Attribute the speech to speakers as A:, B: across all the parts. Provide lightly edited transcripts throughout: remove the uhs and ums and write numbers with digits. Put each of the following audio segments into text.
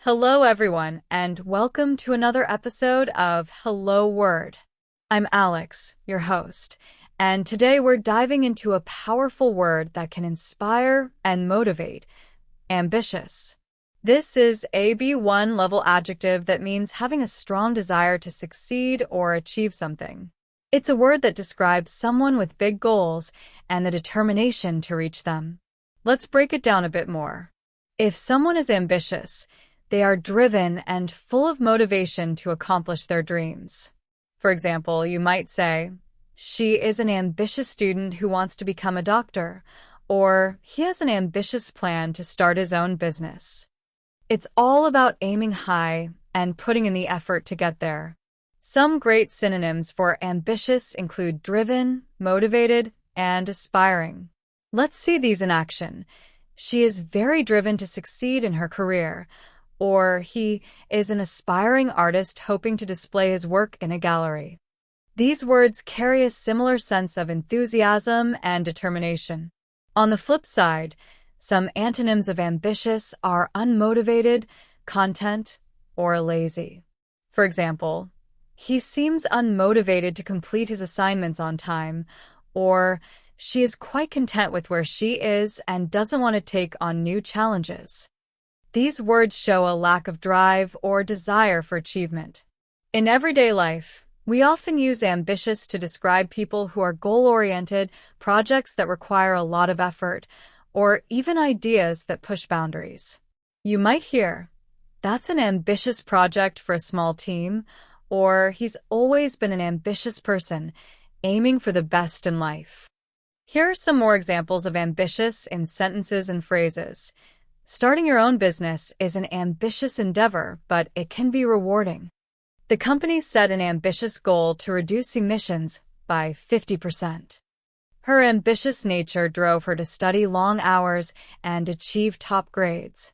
A: Hello, everyone, and welcome to another episode of Hello Word. I'm Alex, your host, and today we're diving into a powerful word that can inspire and motivate: ambitious. This is a B1 level adjective that means having a strong desire to succeed or achieve something. It's a word that describes someone with big goals and the determination to reach them. Let's break it down a bit more. If someone is ambitious, they are driven and full of motivation to accomplish their dreams. For example, you might say, "She is an ambitious student who wants to become a doctor," or "He has an ambitious plan to start his own business." It's all about aiming high and putting in the effort to get there. Some great synonyms for ambitious include driven, motivated, and aspiring. Let's see these in action. She is very driven to succeed in her career. Or he is an aspiring artist hoping to display his work in a gallery. These words carry a similar sense of enthusiasm and determination. On the flip side, some antonyms of ambitious are unmotivated, content, or lazy. For example, he seems unmotivated to complete his assignments on time, or she is quite content with where she is and doesn't want to take on new challenges. These words show a lack of drive or desire for achievement. In everyday life, we often use ambitious to describe people who are goal-oriented, projects that require a lot of effort, or even ideas that push boundaries. You might hear, "That's an ambitious project for a small team," or "He's always been an ambitious person, aiming for the best in life." Here are some more examples of ambitious in sentences and phrases. Starting your own business is an ambitious endeavor, but it can be rewarding. The company set an ambitious goal to reduce emissions by 50%. Her ambitious nature drove her to study long hours and achieve top grades.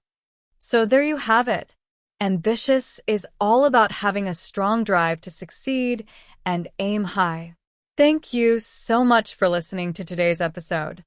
A: So there you have it. Ambitious is all about having a strong drive to succeed and aim high. Thank you so much for listening to today's episode.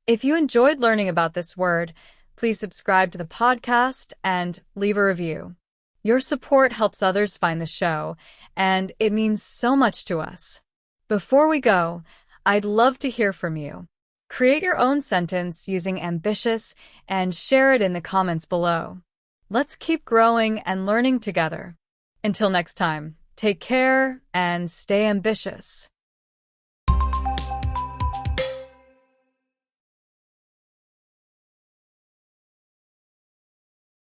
A: If you enjoyed learning about this word, please subscribe to the podcast and leave a review. Your support helps others find the show, and it means so much to us. Before we go, I'd love to hear from you. Create your own sentence using ambitious and share it in the comments below. Let's keep growing and learning together. Until next time, take care and stay ambitious.